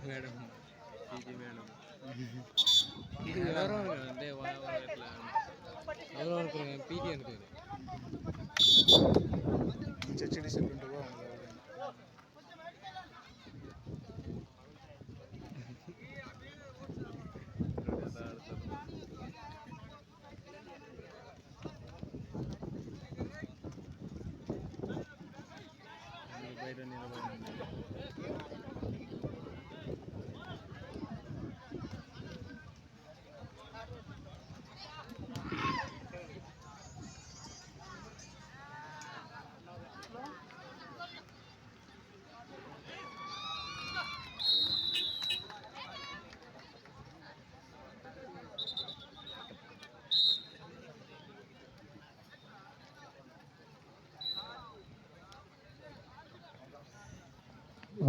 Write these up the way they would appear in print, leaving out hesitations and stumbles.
Madam PG madam ఎవరో అంటే ఎట్లా ఎవరో అనుకున్నాను పీజీ అనుకోలేదు చర్చి డిసిప్లిన్ బాగుంది బయట నిలబడి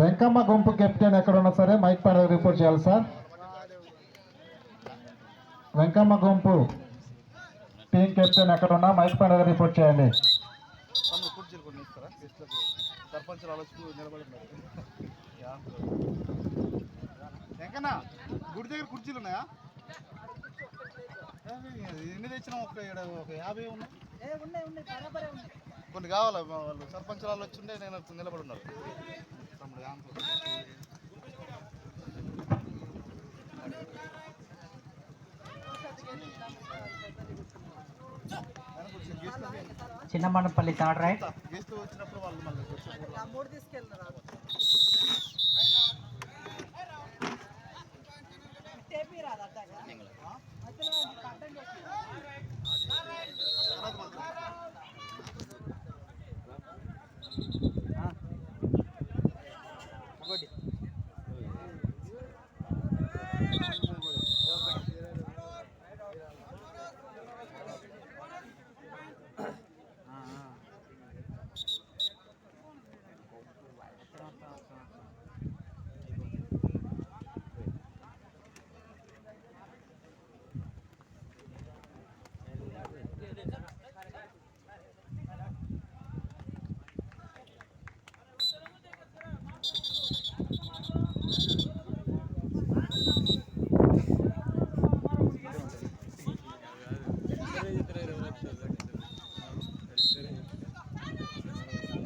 వెంకమ్మ గుంపు కెప్టెన్ ఎక్కడ ఉన్నా సరే మైక్ పైన రిపోర్ట్ చేయాలి సార్. వెంకమ్మ గుంపు టీం కెప్టెన్ ఎక్కడ ఉన్నా మైక్ పైన రిపోర్ట్ చేయండి. సర్పంచులు ఆలోచన నిలబడుతున్నారు. వెంకన్నా గుడి దగ్గర కుర్చీలు ఉన్నాయా? ఎన్ని తెచ్చినా ఒక 50 ఉన్నాయి. కొన్ని కావాలా? వాళ్ళు సర్పంచులు వాళ్ళు వచ్చిండే నేను నిలబడి ఉన్నారు. చిన్నమనపల్లి థర్డ్ రైట్ గెస్ట్ వచ్చినప్పుడు వాళ్ళు మళ్ళీ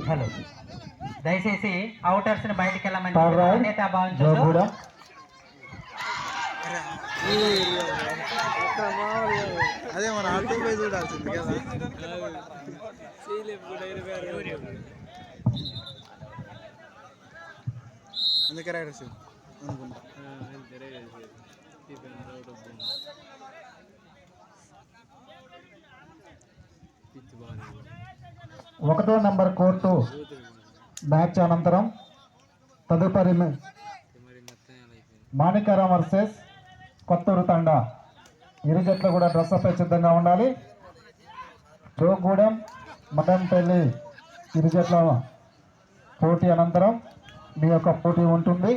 హలో దయచేసి అవుటర్స్ ని బయటికి వెళ్ళమని అదే మన ఆటో పోయి చూడాల్సింది కదా. అందుకే రైడర్స్ అనుకుంటా. ఒకటో నంబర్ కోర్టు మ్యాచ్ అనంతరం తదుపరి మాణిక్యారం వర్సెస్ కొత్తూరు తండా. ఇరు జట్లు కూడా డ్రెస్ అప్ సిద్ధంగా ఉండాలి. జోగూడెం మదనపల్లి ఇరు జట్ల పోటీ అనంతరం మీ యొక్క పోటీ ఉంటుంది.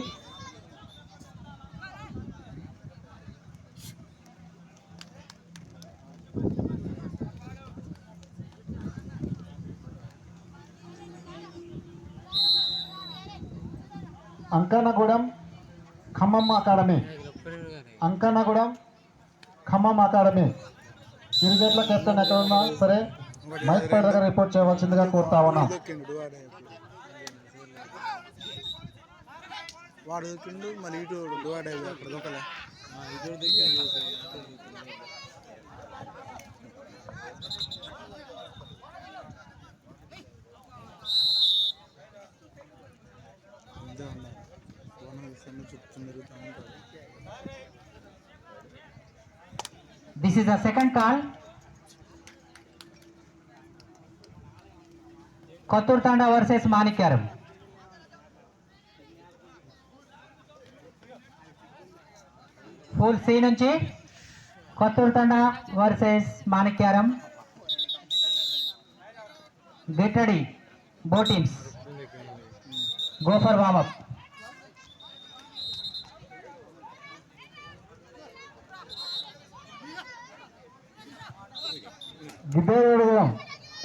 అంకన్నగూడెం ఖమ్మం అకాడమీ, అంకన్నగూడెం ఖమ్మం అకాడమీ ఇరు జట్ల కెప్టెన్ ఎక్కడ ఉన్నా సరే మైక్ పై దగ్గర రిపోర్ట్ చేయవలసిందిగా కోరుతా ఉన్నాం. వాడు దొక్కిండు మళ్ళీ ఇటు డివైడ్ అయ్యి అక్కడ దొక్కలే. This is the second call. Kothur Tanda versus Manikyaram. Full C nunchi Kothur Tanda versus Manikyaram. Get ready, both teams. Go for warm up. గిడ్డేగూడెం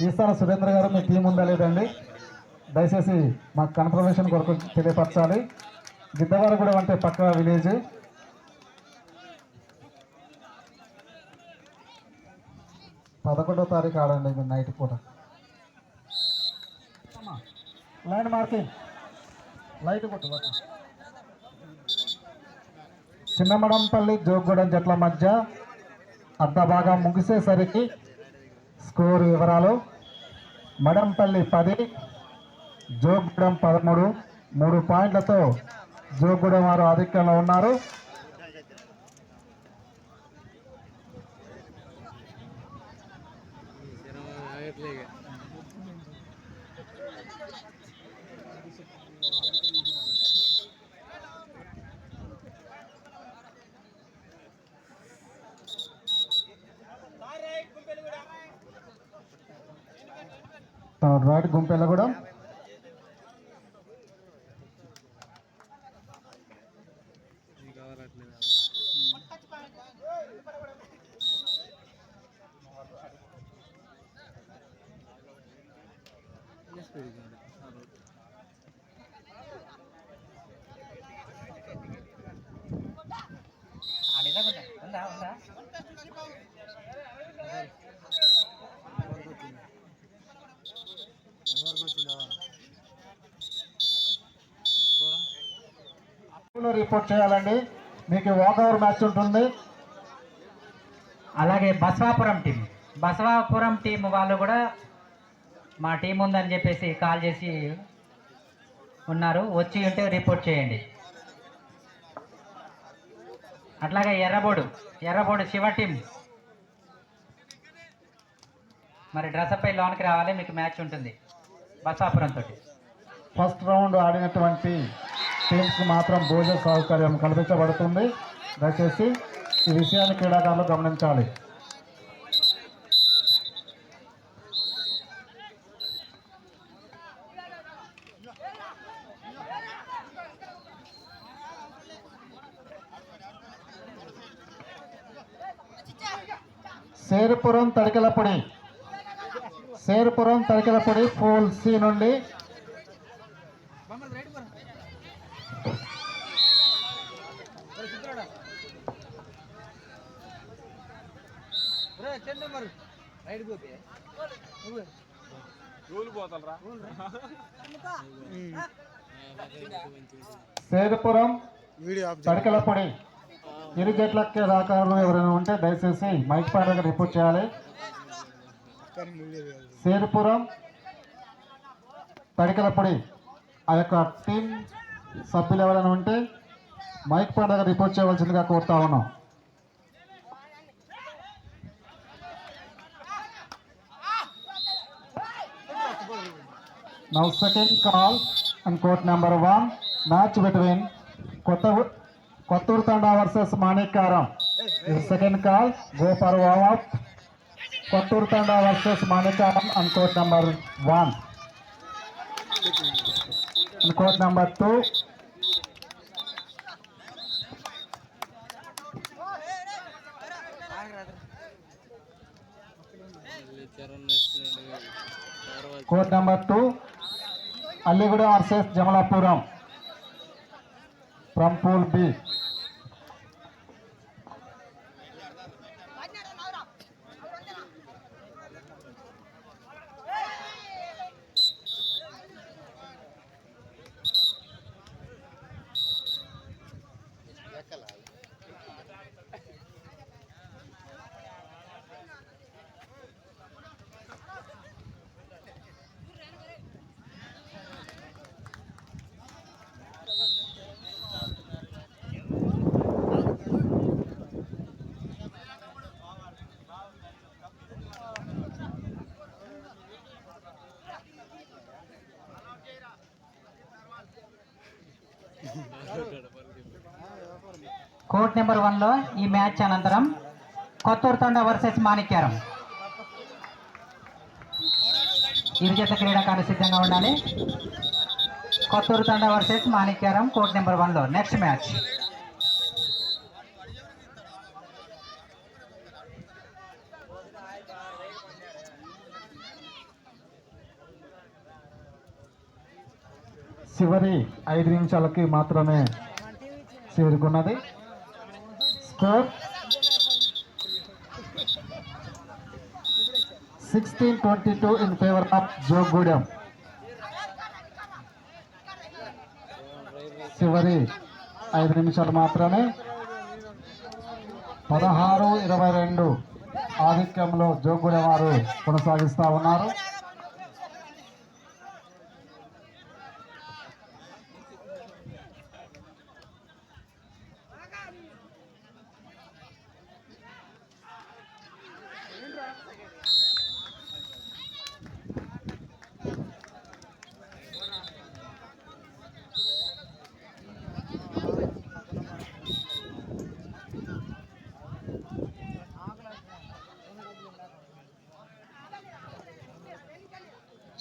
Esala Surendra గారు మీ టీం ఉందా లేదండి? దయచేసి మాకు కన్ఫర్మేషన్ కొరకు తెలియపరచాలి. గిద్దవారగూడెం అంటే పక్క విలేజ్. పదకొండో తారీఖు ఆడండి మీరు నైట్ పూట. లైన్ మార్కింగ్ లైట్ కొట్టు. చిన్నమడంపల్లి జోగూడెం జట్ల మధ్య అర్ధ భాగం ముగిసేసరికి స్కోర్ వివరాలు: మడంపల్లి 10, జోగూడెం 13. 3 పాయింట్లతో జోగూడెం వారు ఆధిక్యంలో ఉన్నారు. రైట్ గుంపెల్లగూడెం. రిపోర్ట్ చేయాలండి, మీకు వాకవర్ మ్యాచ్ ఉంటుంది. అలాగే బసవాపురం టీం వాళ్ళు కూడా మా టీం ఉందని చెప్పేసి కాల్ చేసి ఉన్నారు, వచ్చి ఉంటే రిపోర్ట్ చేయండి. అట్లాగే ఎర్రబోడు శివ టీం మరి డ్రెస్అప్ అయి లోనికి రావాలి, మీకు మ్యాచ్ ఉంటుంది బసవాపురం తోటి. ఫస్ట్ రౌండ్ ఆడినటువంటి టీమ్స్కి మాత్రం భోజన సౌకర్యం కల్పించబడుతుంది. దయచేసి ఈ విషయాన్ని క్రీడాకారులు గమనించాలి. సేరుపురం తడికెలపొడి పూల్ సి నుండి సేరుపురం తడికెలపొడి ఇరు జట్ల క్రీడాకారులు ఎవరైనా ఉంటే దయచేసి మైక్ పాయింట్ దగ్గర రిపోర్ట్ చేయాలి. సేరుపురం తడికెలపొడి ఆ యొక్క టీం సభ్యులు ఎవరైనా ఉంటే మైక్ పాయింట్ దగ్గర రిపోర్ట్ చేయవలసిందిగా కోరుతా ఉన్నాం. Now second call on court number 1, match between Kottur Tanda versus Manikaram. Second call, go for warm up. Kottur Tanda versus Manikaram on court number 1. On court number 2, court number 2, Alligooda versus Jamalapuram from pool B. Court number 1లో ఈ match అనంతరం Kotturu Thanda versus Manikyaram. ఇరు జత క్రీడాకారులు సిద్ధంగా ఉండాలి. Kotturu Thanda versus Manikyaram court number 1లో next match. చివరి 5 నిమిషాలకి మాత్రమే చేరుకున్నది. Score 16-22 in favour of Jogudem. చివరి 5 నిమిషాలు మాత్రమే. 16-22 ఆధిక్యంలో జోగూడెం వారు కొనసాగిస్తూ ఉన్నారు.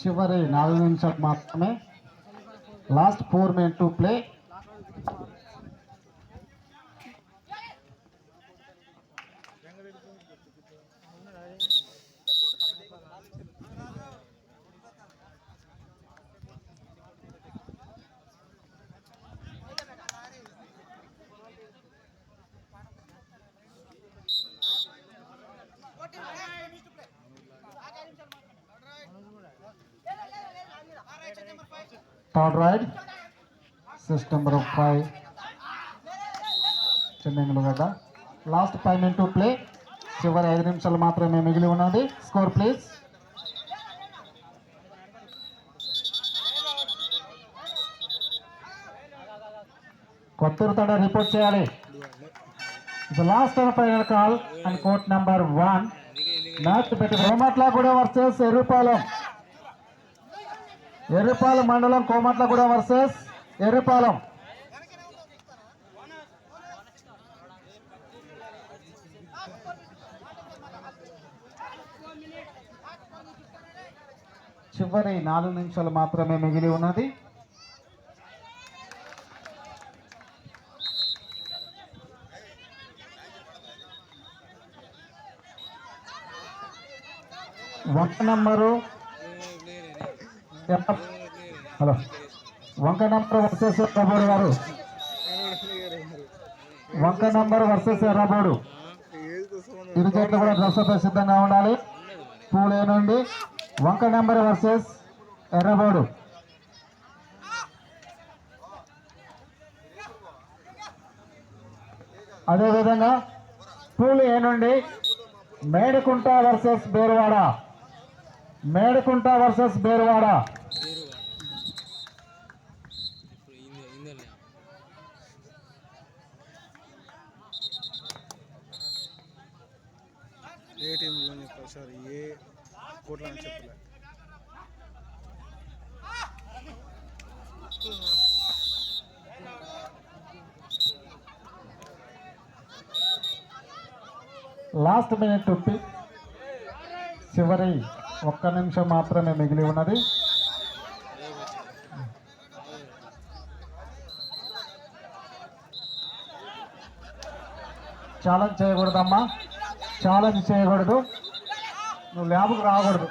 చివరి 4 నిమిషాలు మాత్రమే. Last 4 minutes to play. Third raid system number 5 Chennengulagadda. Last 5 minutes to play. చివరి 5 నిమిషాలు మాత్రమే మిగిలి ఉన్నది. Score please. Kotturu Thanda report చేయాలి. The last and final call and court number 1 match పెట్టి కోమట్లగూడెం వర్సెస్ ఎర్రుపాలెం. ఎర్రుపాలెం మండలం కోమట్లగూడెం వర్సెస్ ఎర్రుపాలెం. చివరి 4 నిమిషాలు మాత్రమే మిగిలి ఉన్నది. వంక నంబరు హలో వంక నంబర్ వర్సెస్ ఎర్రబోడు గారు. వంక నంబర్ వర్సెస్ ఎర్రబోడు. ఇరు జట్లు కూడా డ్రెస్సుతో సిద్ధంగా ఉండాలి. పూలే నుండి వంక నెంబర్ వర్సెస్ ఎర్రబోడు. అదేవిధంగా పూలు ఏ నుండి మేడకుంట వర్సెస్ బేరువాడ. మేడకుంట వర్సెస్ బేరువాడ. ఏ టీంలో చెప్పాలి సార్, ఏ కోట్ల అని చెప్పలే. Last minute to play. చివరి 1 నిమిషం మాత్రమే మిగిలి ఉన్నది. ఛాలెంజ్ చేయకూడదమ్మా, ఛాలెంజ్ చేయకూడదు. నువ్వు ల్యాబ్కు రాకూడదు.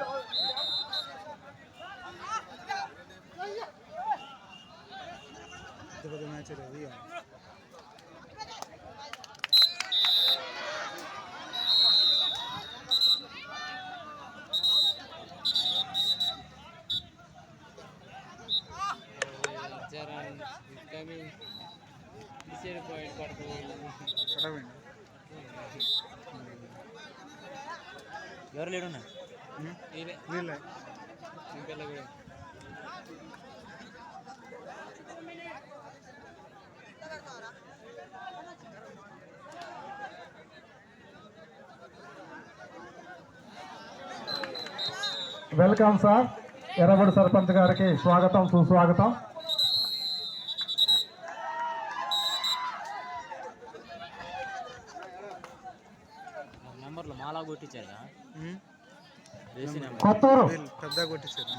మ్యాచ్ అది ఎవరు లేడున్నా వీళ్ళే వెల్కమ్ సార్. ఎర్రబడి సర్పంచ్ గారికి స్వాగతం, సుస్వాగతం. నంబర్లు మాలా కొట్టించారా? కొత్తూరు పెద్ద కొట్టించారు.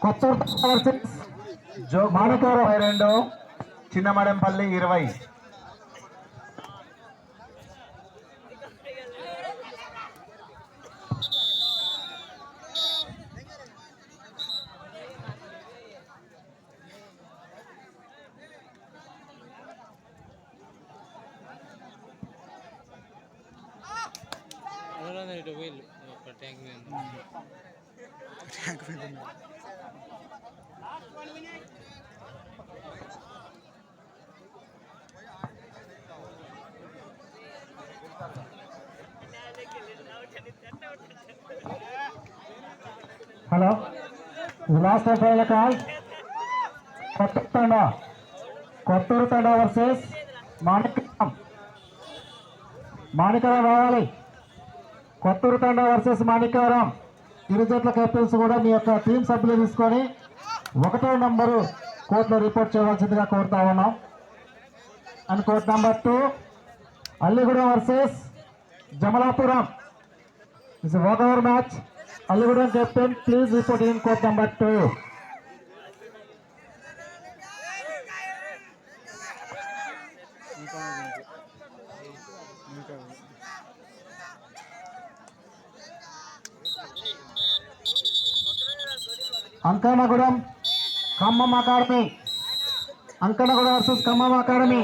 కొత్తూరు మానకూరు 22, చిన్నమడెంపల్లి 20. ఇటు వీళ్ళు ఒక ట్యాంక్ మీద hello last final call Kotturu Thanda versus Manikyam రావాలి. కొత్తూరు తండా వర్సెస్ మాణిక్యవరం. ఇరు జట్ల కెప్టెన్స్ కూడా మీ యొక్క టీం సభ్యులు తీసుకొని 1వ నంబరు కోర్టులో రిపోర్ట్ చేయవలసిందిగా కోరుతా ఉన్నాం. And court number 2 Alligudem versus Jamalapuram. It's walk over match. Alligudem captain please report in court number 2. Ankanagudem Khammam academy. Ankanagudem versus Khammam academy.